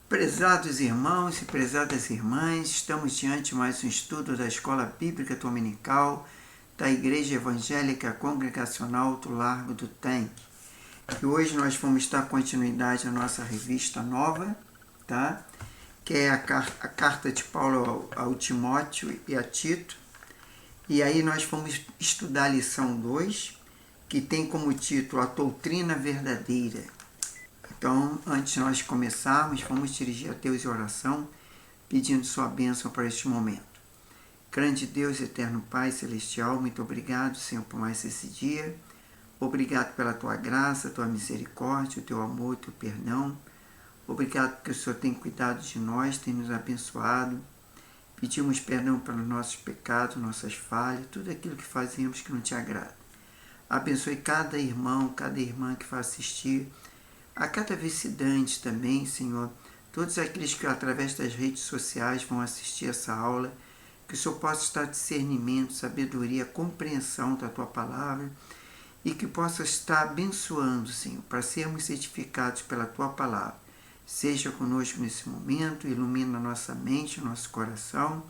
Prezados irmãos e prezadas irmãs, estamos diante de mais um estudo da Escola Bíblica Dominical da Igreja Evangélica Congregacional do Largo do Tanque. E hoje nós vamos dar continuidade à nossa revista nova, tá? Que é a carta de Paulo ao Timóteo e a Tito. E aí nós vamos estudar a lição 2, que tem como título A Doutrina Verdadeira. Então, antes de nós começarmos, vamos dirigir a Deus em oração, pedindo sua bênção para este momento. Grande Deus, eterno Pai Celestial, muito obrigado, Senhor, por mais esse dia. Obrigado pela tua graça, tua misericórdia, o teu amor, o teu perdão. Obrigado porque o Senhor tem cuidado de nós, tem nos abençoado. Pedimos perdão pelos nossos pecados, nossas falhas, tudo aquilo que fazemos que não te agrada. Abençoe cada irmão, cada irmã que vai assistir, a cada visitante também, Senhor, todos aqueles que através das redes sociais vão assistir essa aula, que o Senhor possa estar discernimento, sabedoria, compreensão da Tua Palavra e que possa estar abençoando, Senhor, para sermos certificados pela Tua Palavra. Seja conosco nesse momento, ilumina nossa mente, nosso coração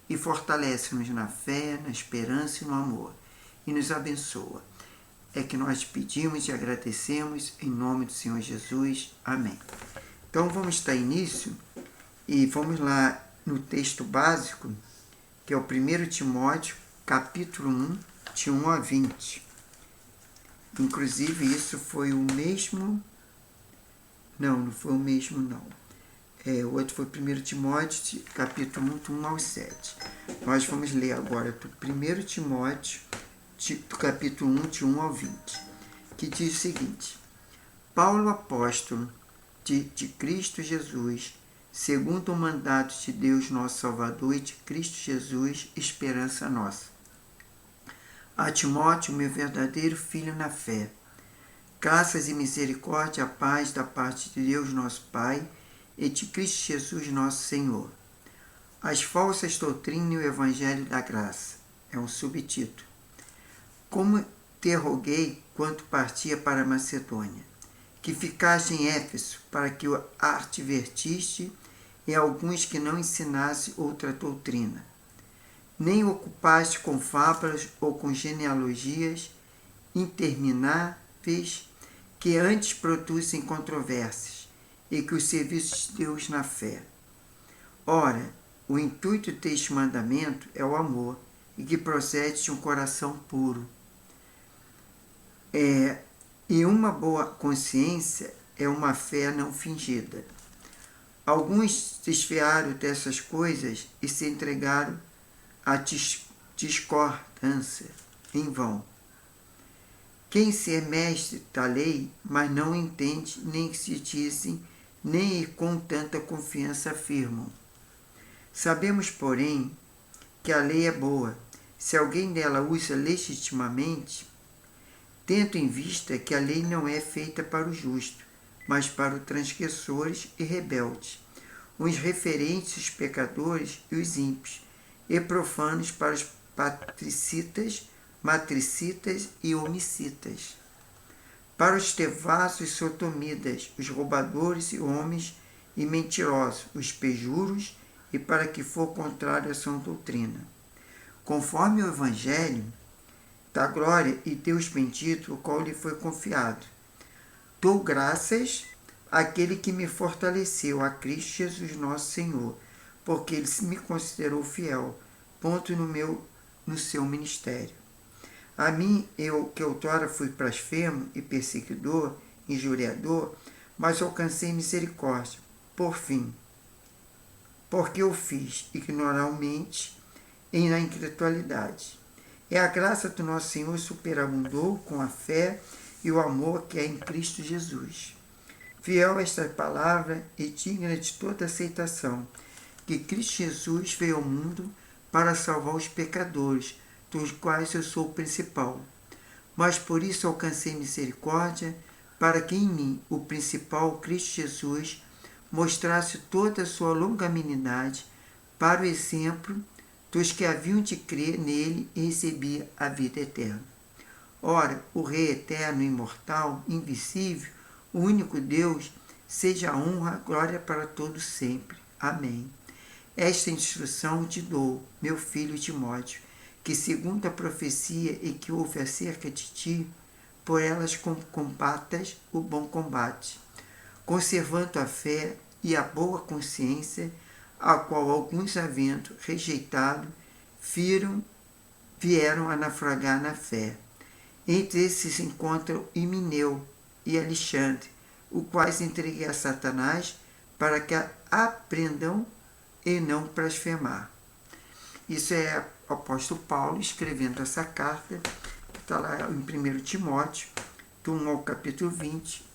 e fortalece-nos na fé, na esperança e no amor e nos abençoa. É que nós pedimos e agradecemos em nome do Senhor Jesus. Amém. Então vamos dar início e vamos lá no texto básico, que é o 1 Timóteo, capítulo 1, de 1 a 20. Inclusive isso foi o mesmo... Não foi o mesmo não. O outro foi 1 Timóteo, capítulo 1, de 1 ao 7. Nós vamos ler agora do 1 Timóteo, do capítulo 1, de 1 ao 20, que diz o seguinte: Paulo, apóstolo de Cristo Jesus, segundo o mandato de Deus nosso Salvador e de Cristo Jesus, esperança nossa. A Timóteo, meu verdadeiro filho na fé, graças e misericórdia, a paz da parte de Deus nosso Pai e de Cristo Jesus nosso Senhor. As falsas doutrinas e o Evangelho da Graça. É um subtítulo. Como te roguei quando partia para a Macedônia, que ficaste em Éfeso, para que o advertiste e alguns que não ensinasse outra doutrina. Nem ocupaste com fábulas ou com genealogias intermináveis, que antes produzem controvérsias, e que os serviços de Deus na fé. Ora, o intuito deste mandamento é o amor, e que procede de um coração puro. E uma boa consciência é uma fé não fingida. Alguns desviaram dessas coisas e se entregaram à discordância em vão. Quem se é mestre da lei, mas não entende, nem se dizem, nem com tanta confiança afirmam. Sabemos, porém, que a lei é boa, se alguém dela usa legitimamente, tendo em vista que a lei não é feita para o justo, mas para os transgressores e rebeldes, os referentes, os pecadores e os ímpios, e profanos para os matricitas e homicidas, para os devassos e sodomitas, os roubadores e homens e mentirosos, os pejuros, e para que for contrário à sã doutrina. Conforme o Evangelho da glória e Deus bendito, o qual lhe foi confiado. Dou graças àquele que me fortaleceu, a Cristo Jesus nosso Senhor, porque ele me considerou fiel, ponto no seu ministério. A mim, eu que outrora fui blasfemo e perseguidor, injuriador, mas alcancei misericórdia, por fim, porque eu fiz ignoralmente e na incredulidade. E a graça do nosso Senhor superabundou com a fé e o amor que é em Cristo Jesus. Fiel esta palavra e digna de toda aceitação, que Cristo Jesus veio ao mundo para salvar os pecadores, dos quais eu sou o principal. Mas por isso alcancei misericórdia, para que em mim, o principal, Cristo Jesus, mostrasse toda a sua longanimidade para o exemplo dos que haviam de crer nele e receber a vida eterna. Ora, o Rei eterno, imortal, invisível, o único Deus, seja a honra, glória para todos sempre. Amém. Esta instrução te dou, meu filho Timóteo, que segundo a profecia e que houve acerca de ti, por elas combatas o bom combate, conservando a fé e a boa consciência, a qual alguns, havendo rejeitado, vieram a naufragar na fé. Entre esses se encontram Himeneu e Alexandre, os quais entreguei a Satanás para que aprendam e não blasfemar. Isso é o apóstolo Paulo escrevendo essa carta, que está lá em 1 Timóteo, do 1 ao capítulo 20,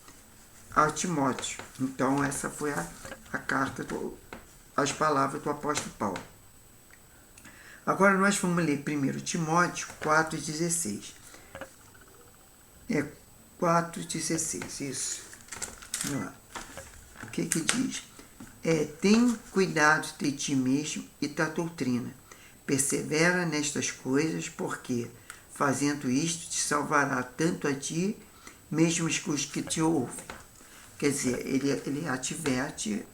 a Timóteo. Então essa foi a carta, as palavras do apóstolo Paulo. Agora nós vamos ler 1 Timóteo 4,16. 4,16, isso. Vamos lá. O que diz? Tem cuidado de ti mesmo e da doutrina. Persevera nestas coisas, porque, fazendo isto, te salvará tanto a ti, mesmo os que te ouvem. Quer dizer, ele adverte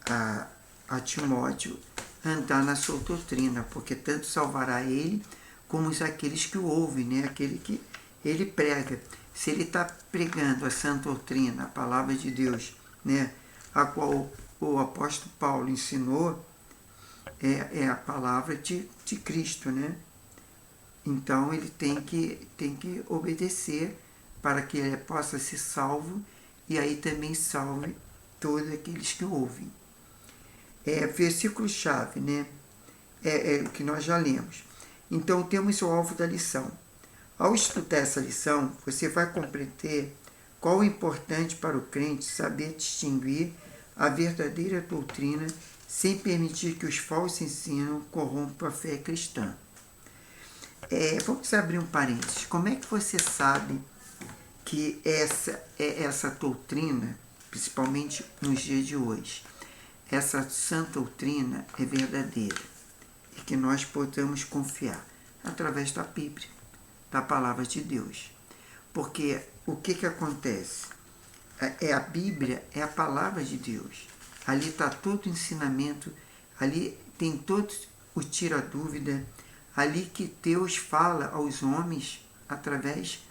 a Timóteo andar na sua doutrina, porque tanto salvará ele como aqueles que o ouvem, né? Aquele que ele prega. Se ele está pregando a sã doutrina, a palavra de Deus, né? A qual o apóstolo Paulo ensinou, é a palavra de Cristo, né? Então ele tem que obedecer para que ele possa ser salvo e aí também salve todos aqueles que ouvem. Versículo-chave, né? É o que nós já lemos. Então temos o alvo da lição. Ao estudar essa lição, você vai compreender qual é importante para o crente saber distinguir a verdadeira doutrina sem permitir que os falsos ensinos corrompam a fé cristã. Vamos abrir um parênteses. Como é que você sabe que essa doutrina, principalmente nos dias de hoje, essa sã doutrina é verdadeira e que nós podemos confiar? Através da Bíblia, da palavra de Deus. Porque o que acontece? A Bíblia é a palavra de Deus. Ali está todo o ensinamento, ali tem todo o tira-dúvida, ali que Deus fala aos homens através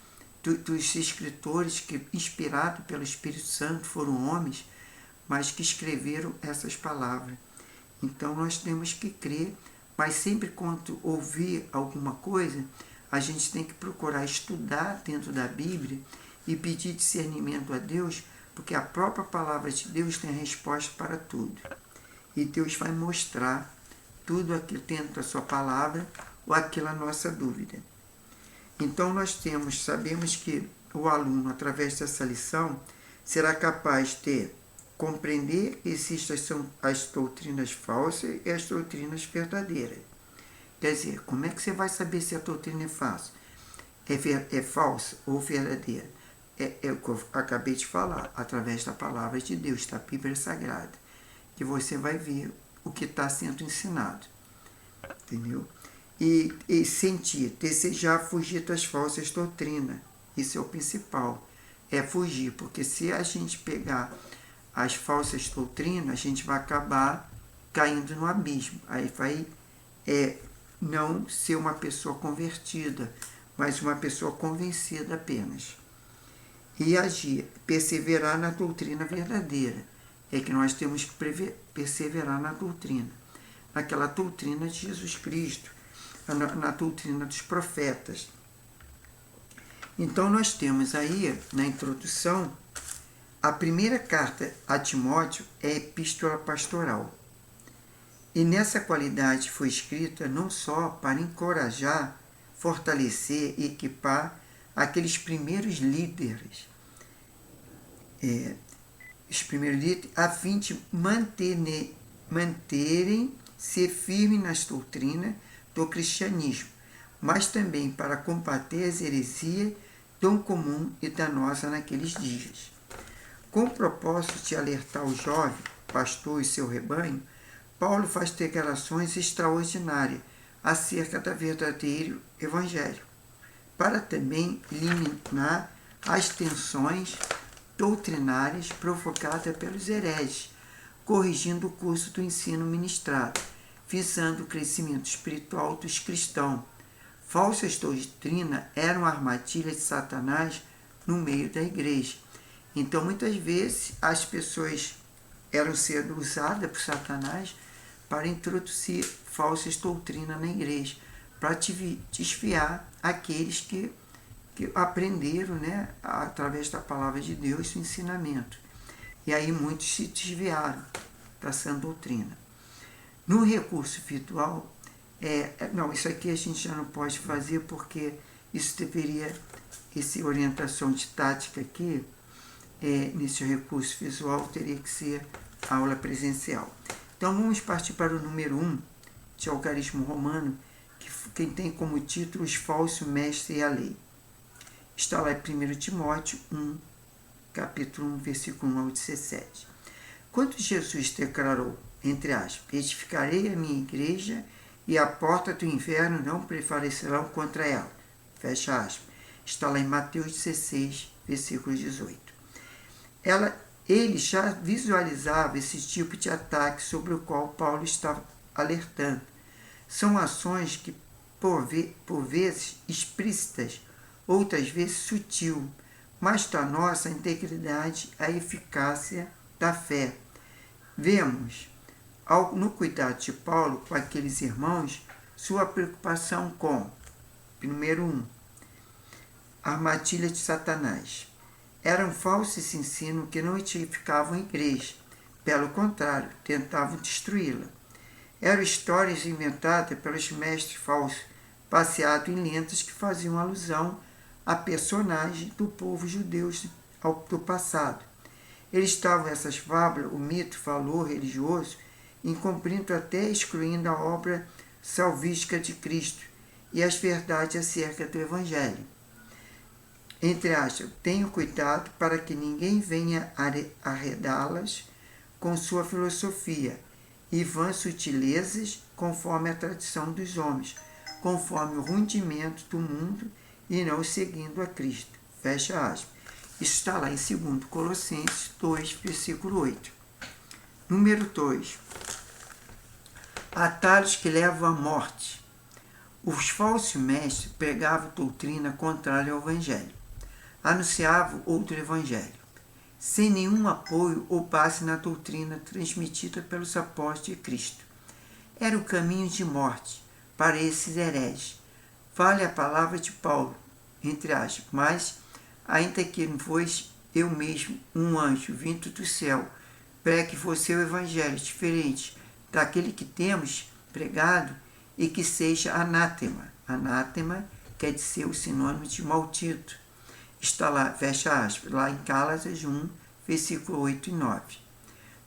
dos escritores que, inspirados pelo Espírito Santo, foram homens, mas que escreveram essas palavras. Então nós temos que crer, mas sempre quando ouvir alguma coisa, a gente tem que procurar estudar dentro da Bíblia e pedir discernimento a Deus, porque a própria palavra de Deus tem a resposta para tudo. E Deus vai mostrar tudo aquilo dentro da sua palavra ou aquela nossa dúvida. Então nós sabemos que o aluno, através dessa lição, será capaz de compreender que existem as doutrinas falsas e as doutrinas verdadeiras. Quer dizer, como é que você vai saber se a doutrina é falsa? É falsa ou verdadeira? É o que eu acabei de falar, através da palavra de Deus, da Bíblia Sagrada, que você vai ver o que está sendo ensinado. Entendeu? E sentir, desejar fugir das falsas doutrinas. Isso é o principal. É fugir, porque se a gente pegar as falsas doutrinas, a gente vai acabar caindo no abismo. Aí vai não ser uma pessoa convertida, mas uma pessoa convencida apenas. E agir, perseverar na doutrina verdadeira. É que nós temos que perseverar na doutrina. Naquela doutrina de Jesus Cristo, na doutrina dos profetas. Então nós temos aí, na introdução, a primeira carta a Timóteo é a epístola pastoral. E nessa qualidade foi escrita não só para encorajar, fortalecer e equipar aqueles primeiros líderes, a fim de manterem-se firmes nas doutrinas do cristianismo, mas também para combater as heresias tão comum e danosa naqueles dias. Com o propósito de alertar o jovem pastor e seu rebanho, Paulo faz declarações extraordinárias acerca do verdadeiro evangelho, para também eliminar as tensões doutrinárias provocadas pelos hereges, corrigindo o curso do ensino ministrado, visando o crescimento espiritual dos cristãos. Falsas doutrinas eram armadilhas de Satanás no meio da igreja. Então, muitas vezes, as pessoas eram sendo usadas por Satanás para introduzir falsas doutrinas na igreja, para desviar aqueles que aprenderam, né, através da palavra de Deus, o ensinamento. E aí muitos se desviaram da sã doutrina. No recurso virtual, não, isso aqui a gente já não pode fazer porque isso deveria, essa orientação de tática aqui, nesse recurso visual, teria que ser aula presencial. Então vamos partir para o número 1, de Algarismo Romano, que tem como título Os Falsos Mestres e a Lei. Está lá em 1 Timóteo 1, capítulo 1, versículo 1 ao 17. Quando Jesus declarou, entre aspas, edificarei a minha igreja e a porta do inferno não prevalecerão contra ela, fecha aspas. Está lá em Mateus 16, versículo 18. Ele já visualizava esse tipo de ataque sobre o qual Paulo estava alertando. São ações que, por vezes, explícitas, outras vezes sutil, mas da nossa integridade a eficácia da fé. Vemos, no cuidado de Paulo com aqueles irmãos, sua preocupação com, número 1, a armadilha de Satanás. Eram falsos esse ensino que não edificavam a igreja, pelo contrário, tentavam destruí-la. Eram histórias inventadas pelos mestres falsos, baseadas em lendas que faziam alusão a personagens do povo judeu do passado. Eles estavam essas fábulas, o mito, valor religioso, incumprindo até excluindo a obra salvífica de Cristo e as verdades acerca do Evangelho. Entre aspas, tenho cuidado para que ninguém venha arredá-las com sua filosofia e vãs sutilezas conforme a tradição dos homens, conforme o rudimento do mundo e não seguindo a Cristo. Fecha aspas. Isso está lá em 2 Colossenses 2, versículo 8. Número 2. Atalhos que levam à morte. Os falsos mestres pregavam doutrina contrária ao Evangelho. Anunciavam outro Evangelho, sem nenhum apoio ou base na doutrina transmitida pelos apóstolos de Cristo. Era o caminho de morte para esses hereges. Vale a palavra de Paulo, entre aspas, mas, ainda que não fosse eu mesmo, um anjo vindo do céu, pregue-vos o evangelho diferente daquele que temos pregado e que seja anátema. Anátema quer dizer o sinônimo de maldito. Está lá, fecha aspas, lá em Gálatas 1, versículo 8 e 9.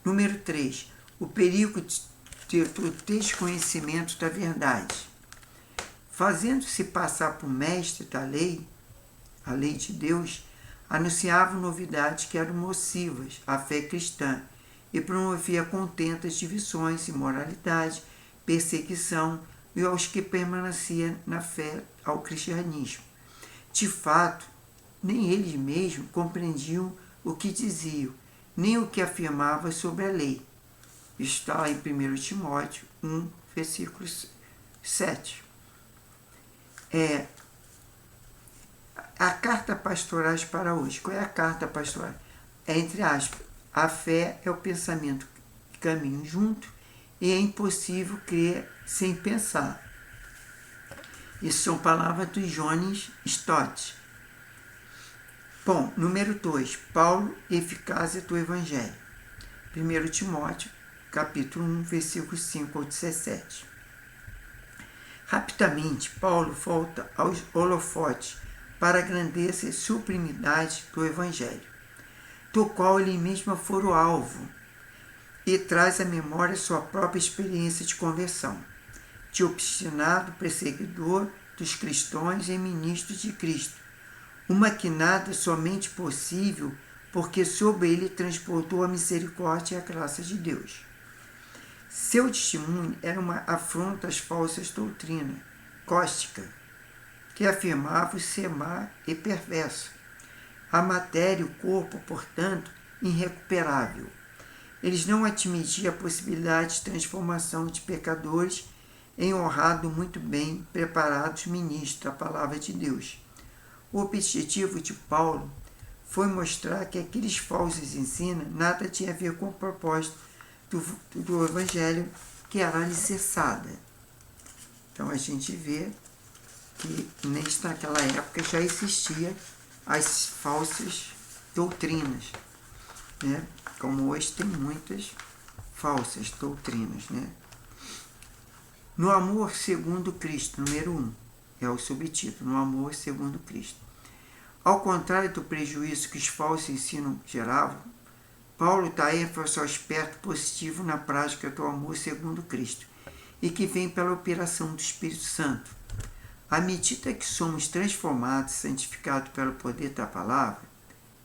Número 3. O perigo do desconhecimento da verdade. Fazendo-se passar por mestre da lei, a lei de Deus, anunciavam novidades que eram nocivas à fé cristã e promovia contentas divisões, imoralidade, perseguição e aos que permaneciam na fé ao cristianismo. De fato, nem eles mesmos compreendiam o que diziam, nem o que afirmavam sobre a lei. Está lá em 1 Timóteo 1, versículo 7. A carta pastoral para hoje. Qual é a carta pastoral? Entre aspas, a fé é o pensamento que caminham junto e é impossível crer sem pensar. Isso são palavras do Jones Stott. Bom, número 2. Paulo, eficácia do Evangelho. 1 Timóteo, capítulo 1, versículos 5 ao 17. Rapidamente, Paulo volta aos holofotes para a grandeza e sublimidade do Evangelho, do qual ele mesmo for o alvo, e traz à memória sua própria experiência de conversão, de obstinado perseguidor dos cristãos e ministro de Cristo, uma que nada somente possível, porque sobre ele transportou a misericórdia e a graça de Deus. Seu testemunho era uma afronta às falsas doutrinas, cáustica, que afirmavam ser má e perverso. a matéria e o corpo, portanto, irrecuperável. Eles não admitiam a possibilidade de transformação de pecadores em honrado, muito bem preparados ministros da palavra de Deus. O objetivo de Paulo foi mostrar que aqueles falsos ensinos nada tinha a ver com o propósito do Evangelho, que era alicerçada. Então a gente vê que naquela época já existia as falsas doutrinas, né? Como hoje tem muitas falsas doutrinas, né? No amor segundo Cristo, número 1, é o subtítulo, no amor segundo Cristo. Ao contrário do prejuízo que os falsos ensinos geravam, Paulo dá ênfase ao aspecto positivo na prática do amor segundo Cristo, e que vem pela operação do Espírito Santo. À medida que somos transformados e santificados pelo poder da palavra,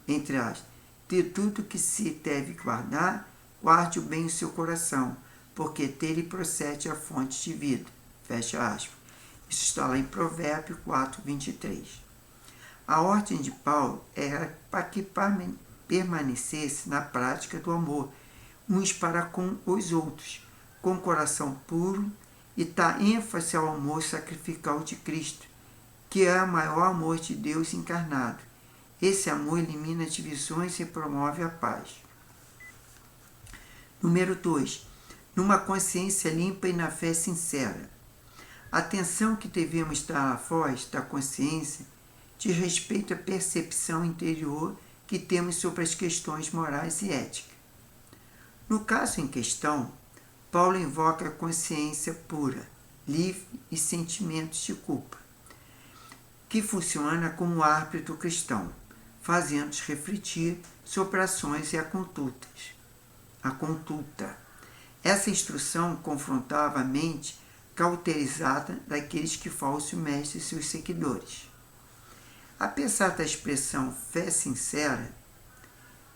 entre aspas, de tudo que se deve guardar, guarde o bem em seu coração, porque dele procede a fonte de vida. Fecha aspas. Isso está lá em Provérbios 4, 23. A ordem de Paulo era para que permanecesse na prática do amor, uns para com os outros, com coração puro, e dá ênfase ao amor sacrificial de Cristo, que é o maior amor de Deus encarnado. Esse amor elimina divisões e promove a paz. Número 2. Numa consciência limpa e na fé sincera. A atenção que devemos dar à voz da consciência diz respeito à percepção interior que temos sobre as questões morais e éticas. No caso em questão, Paulo invoca a consciência pura, livre e sentimentos de culpa, que funciona como árbitro cristão, fazendo-nos refletir sobre ações e a conduta. Essa instrução confrontava a mente cauterizada daqueles que falsos mestres e seus seguidores. Apesar da expressão fé sincera,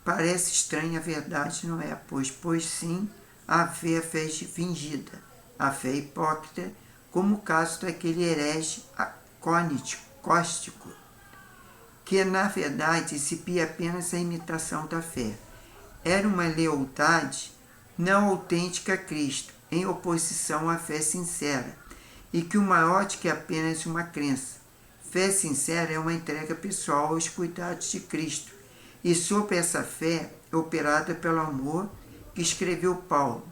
parece estranha a verdade, não é? Pois sim, a fé fingida, a fé hipócrita, como o caso daquele herege cóstico, que na verdade exibia apenas a imitação da fé. Era uma lealdade não autêntica a Cristo, em oposição à fé sincera, e que o maior de que apenas uma crença. Fé sincera é uma entrega pessoal aos cuidados de Cristo, e sobre essa fé operada pelo amor que escreveu Paulo,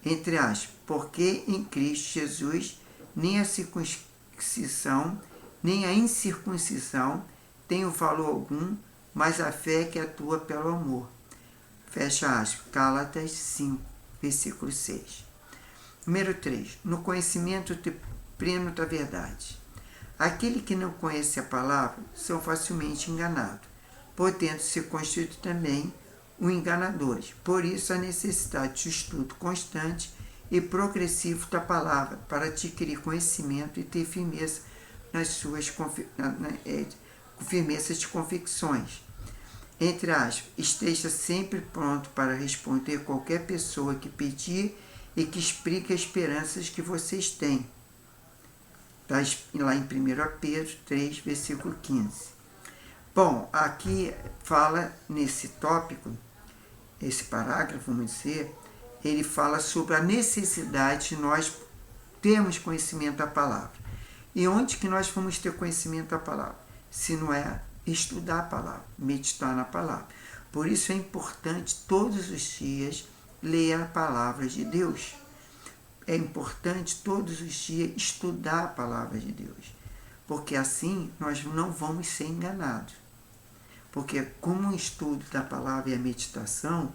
entre aspas, porque em Cristo Jesus nem a circuncisão nem a incircuncisão tem valor algum, mas a fé que atua pelo amor. Fecha aspas, Gálatas 5, versículo 6. Número 3. No conhecimento pleno da verdade. Aquele que não conhece a palavra são facilmente enganados, podendo ser constituídos também os enganadores. Por isso, a necessidade de estudo constante e progressivo da palavra para adquirir conhecimento e ter firmeza nas suas firmezas de convicções. Entre aspas, esteja sempre pronto para responder qualquer pessoa que pedir e que explique as esperanças que vocês têm. Está lá em 1 Pedro 3, versículo 15. Bom, aqui fala nesse tópico, esse parágrafo, vamos dizer, ele fala sobre a necessidade de nós termos conhecimento da palavra. E onde que nós vamos ter conhecimento da palavra? Se não é estudar a palavra, meditar na palavra. Por isso é importante todos os dias ler a palavra de Deus. É importante todos os dias estudar a palavra de Deus, porque assim nós não vamos ser enganados. Porque com o estudo da palavra e a meditação,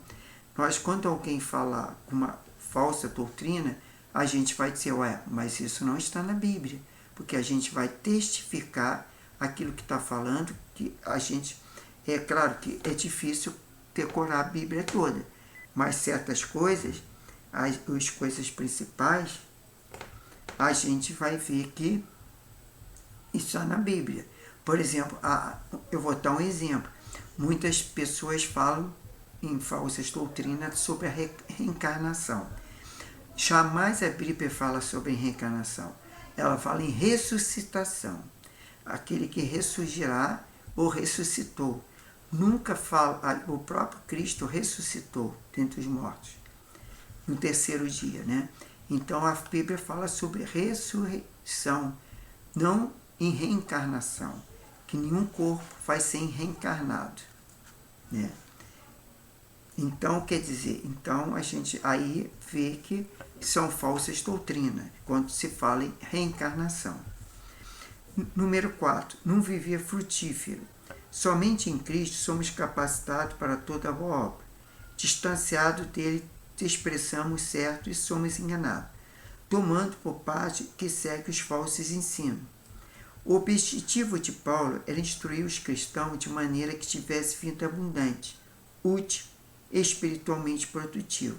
nós, quando alguém falar uma falsa doutrina, a gente vai dizer, mas isso não está na Bíblia, porque a gente vai testificar aquilo que está falando, que a gente, é claro que é difícil decorar a Bíblia toda, mas certas coisas, as coisas principais, a gente vai ver que está na Bíblia. Por exemplo, eu vou dar um exemplo. Muitas pessoas falam em falsas doutrinas sobre a reencarnação. Jamais a Bíblia fala sobre reencarnação. Ela fala em ressuscitação. Aquele que ressurgirá ou ressuscitou. nunca fala, o próprio Cristo ressuscitou dentre os mortos no terceiro dia, né? Então a Bíblia fala sobre ressurreição, não em reencarnação, que nenhum corpo vai ser reencarnado, né? Então, quer dizer, então a gente aí vê que são falsas doutrinas, quando se fala em reencarnação. Número 4. Não viver frutífero. Somente em Cristo somos capacitados para toda boa obra. Distanciado dele, expressamos certo e somos enganados, tomando por parte que segue os falsos ensinos. O objetivo de Paulo era instruir os cristãos de maneira que tivesse vida abundante, útil, espiritualmente produtivo.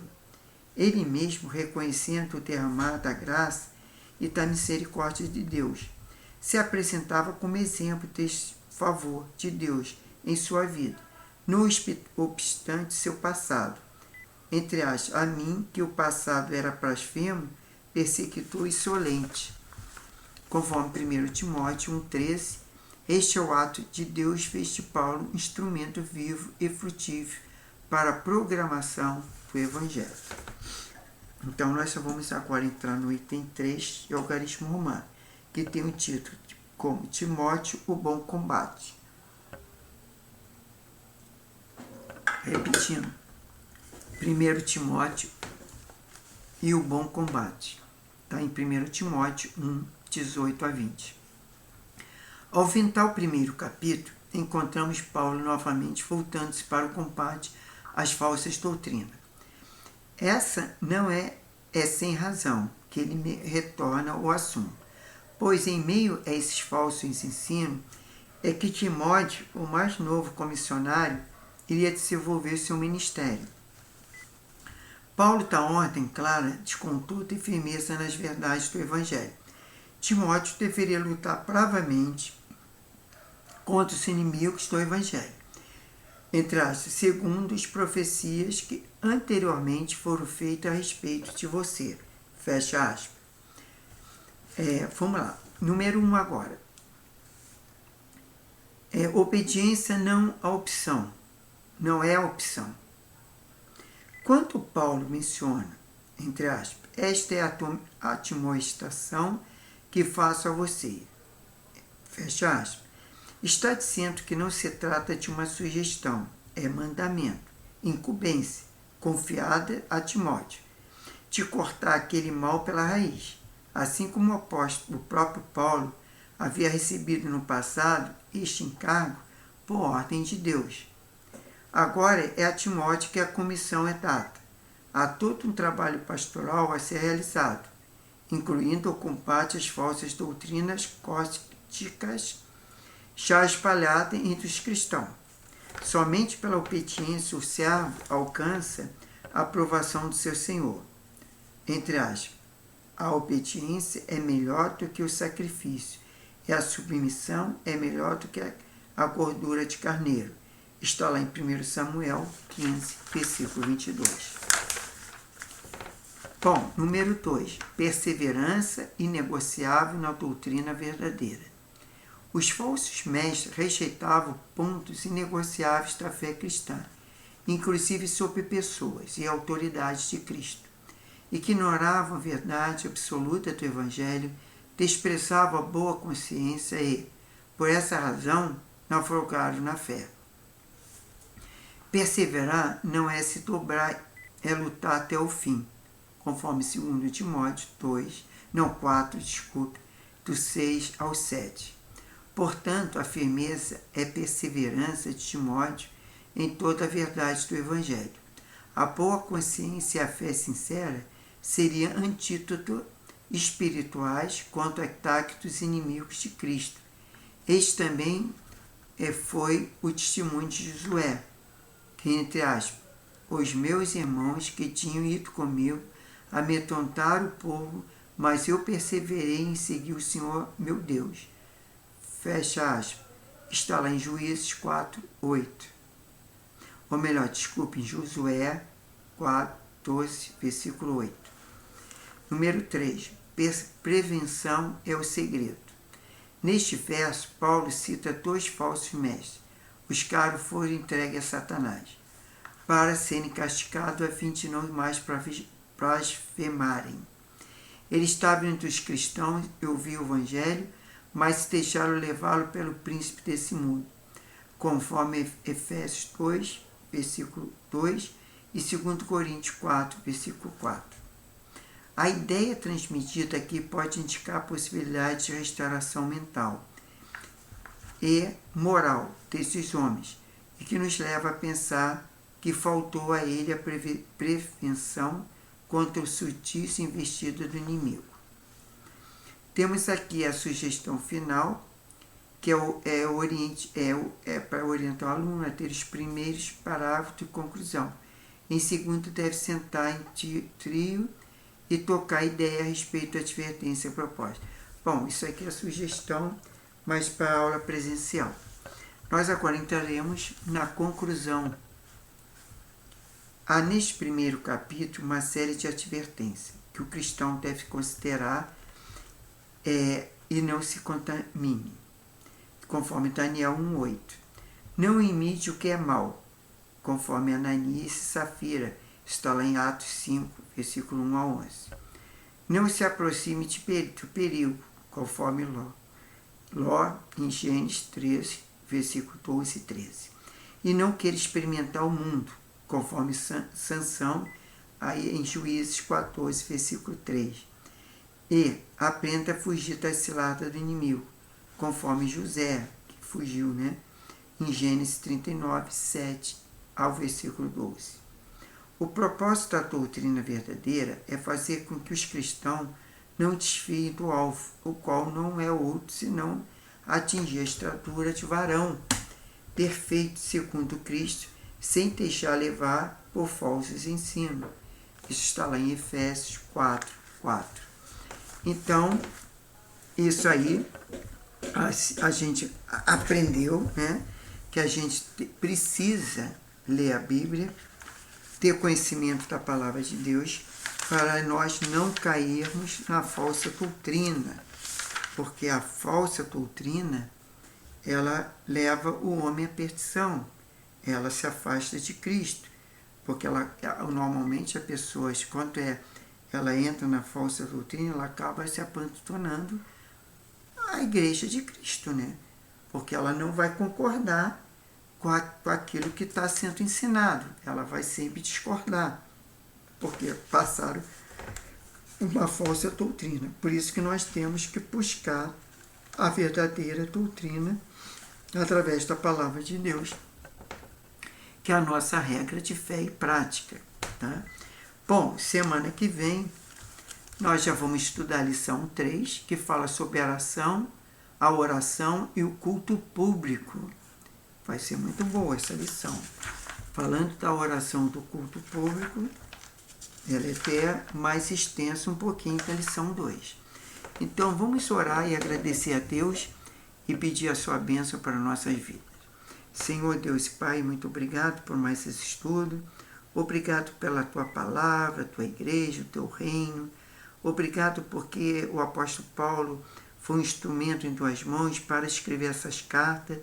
Ele mesmo, reconhecendo o derramar da graça e da misericórdia de Deus, se apresentava como exemplo deste favor de Deus em sua vida, não obstante seu passado. Entre aspas, a mim, que o passado era blasfemo, perseguidor e insolente. Conforme 1 Timóteo 1,13, este é o ato de Deus fez de Paulo instrumento vivo e frutífero para a programação do Evangelho. Então, nós só vamos agora entrar no item 3 de Algarismo Romano, que tem o título como Timóteo, o bom combate. Repetindo, 1 Timóteo e o bom combate. Está em 1 Timóteo 1, 18 a 20. Ao findar o primeiro capítulo, encontramos Paulo novamente voltando-se para o combate às falsas doutrinas. Essa não é sem razão que ele retorna ao assunto, pois em meio a esses falsos ensinos é que Timóteo, o mais novo comissionário, iria desenvolver seu ministério. Paulo dá ordem clara de conduta e firmeza nas verdades do Evangelho. Timóteo deveria lutar bravamente contra os inimigos do Evangelho, entre aspas, segundo as profecias que anteriormente foram feitas a respeito de você. Fecha aspas. Vamos lá. Número 1 agora. Obediência não a opção. Não é a opção. Quando Paulo menciona, entre aspas, esta é a admoestação que faço a você. Fecha aspas. Está dizendo que não se trata de uma sugestão, é mandamento, incumbência, confiada a Timóteo, de cortar aquele mal pela raiz, assim como o próprio Paulo havia recebido no passado este encargo por ordem de Deus. Agora é a Timóteo que a comissão é dada. Há todo um trabalho pastoral a ser realizado, incluindo o combate às falsas doutrinas gnósticas já espalhada entre os cristãos. Somente pela obediência o servo alcança a aprovação do seu Senhor. Entre aspas, a obediência é melhor do que o sacrifício, e a submissão é melhor do que a gordura de carneiro. Está lá em 1 Samuel 15, versículo 22. Bom, número 2. Perseverança inegociável na doutrina verdadeira. Os falsos mestres rejeitavam pontos inegociáveis da fé cristã, inclusive sobre pessoas e autoridades de Cristo, e que ignoravam a verdade absoluta do Evangelho, desprezavam a boa consciência e, por essa razão, naufragaram na fé. Perseverar não é se dobrar, é lutar até o fim, conforme 2 Timóteo 4, do 6 ao 7. Portanto, a firmeza é perseverança de Timóteo em toda a verdade do Evangelho. A boa consciência e a fé sincera seriam antídoto espirituais contra o ataque dos inimigos de Cristo. Este também foi o testemunho de Josué, que, entre aspas, os meus irmãos que tinham ido comigo amedrontaram o povo, mas eu perseverei em seguir o Senhor meu Deus. Fecha aspas. Está lá em Juízes 4, 8. Ou melhor, desculpe, em Josué 14, versículo 8. Número 3. Prevenção é o segredo. Neste verso, Paulo cita dois falsos mestres, buscaram foram entregues a Satanás, para serem castigados a fim de não mais blasfemarem. Ele estava entre os cristãos e ouviu o Evangelho, mas se deixaram levá-lo pelo príncipe desse mundo, conforme Efésios 2, versículo 2 e 2 Coríntios 4, versículo 4. A ideia transmitida aqui pode indicar a possibilidade de restauração mental e moral desses homens, e que nos leva a pensar que faltou a ele a prevenção contra o sutício investido do inimigo. Temos aqui a sugestão final, que é para orientar o aluno a ter os primeiros parágrafos de conclusão. Em segundo, deve sentar em trio e tocar a ideia a respeito da advertência proposta. Bom, isso aqui é a sugestão, mas para a aula presencial. Nós agora entraremos na conclusão. Há neste primeiro capítulo uma série de advertências que o cristão deve considerar e não se contamine, conforme Daniel 1,8. Não imite o que é mal, conforme Ananias e Safira, está lá em Atos 5, versículo 1 a 11. Não se aproxime do perigo, conforme Ló em Gênesis 13, versículo 12 e 13. E não queira experimentar o mundo, conforme Sansão, aí em Juízes 14, versículo 3. E aprenda a fugir da cilada do inimigo, conforme José, que fugiu, em Gênesis 39, 7 ao versículo 12. O propósito da doutrina verdadeira é fazer com que os cristãos não desfiem do alvo, o qual não é outro senão atingir a estatura de varão, perfeito segundo Cristo, sem deixar levar por falsos ensinos. Isso está lá em Efésios 4, 4. Então, isso aí a gente aprendeu, que a gente precisa ler a Bíblia, ter conhecimento da palavra de Deus, para nós não cairmos na falsa doutrina, porque a falsa doutrina, ela leva o homem à perdição, ela se afasta de Cristo, porque normalmente a pessoa, quando ela entra na falsa doutrina, ela acaba se abandonando a igreja de Cristo, porque ela não vai concordar com aquilo que está sendo ensinado, ela vai sempre discordar, porque passaram uma falsa doutrina. Por isso que nós temos que buscar a verdadeira doutrina através da palavra de Deus, que é a nossa regra de fé e prática. Tá? Bom, semana que vem nós já vamos estudar a lição 3, que fala sobre a oração e o culto público. Vai ser muito boa essa lição. Falando da oração do culto público, ela é até mais extensa um pouquinho que a lição 2. Então vamos orar e agradecer a Deus e pedir a sua bênção para nossas vidas. Senhor Deus e Pai, muito obrigado por mais esse estudo. Obrigado pela tua palavra, tua igreja, o teu reino. Obrigado porque o apóstolo Paulo foi um instrumento em tuas mãos para escrever essas cartas,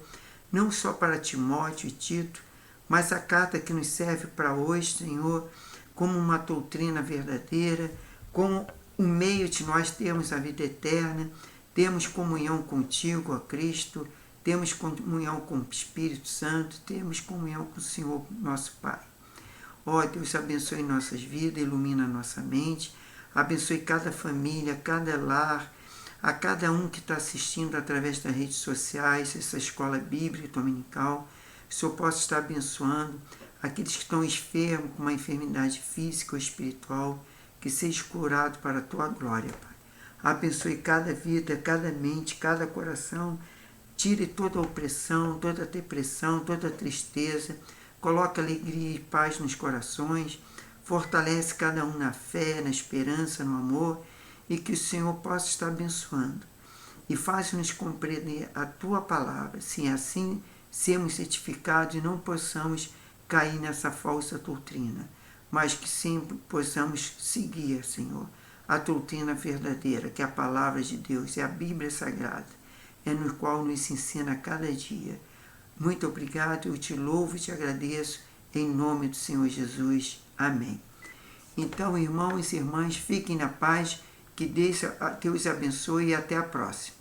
não só para Timóteo e Tito, mas a carta que nos serve para hoje, Senhor, como uma doutrina verdadeira, como um meio de nós termos a vida eterna, termos comunhão contigo, ó Cristo, temos comunhão com o Espírito Santo, temos comunhão com o Senhor, nosso Pai. Ó Deus, abençoe nossas vidas, ilumina a nossa mente, abençoe cada família, cada lar, a cada um que está assistindo através das redes sociais, essa escola bíblica dominical. O Senhor possa estar abençoando aqueles que estão enfermos com uma enfermidade física ou espiritual, que seja curado para a tua glória, Pai. Abençoe cada vida, cada mente, cada coração. Tire toda a opressão, toda a depressão, toda a tristeza. Coloque alegria e paz nos corações. Fortalece cada um na fé, na esperança, no amor. E que o Senhor possa estar abençoando. E faça-nos compreender a tua palavra. Se assim sermos certificados e não possamos cair nessa falsa doutrina, mas que sempre possamos seguir, Senhor, a doutrina verdadeira, que é a palavra de Deus, é a Bíblia Sagrada, é no qual nos ensina a cada dia. Muito obrigado, eu te louvo e te agradeço, em nome do Senhor Jesus. Amém. Então, irmãos e irmãs, fiquem na paz, que Deus os abençoe e até a próxima.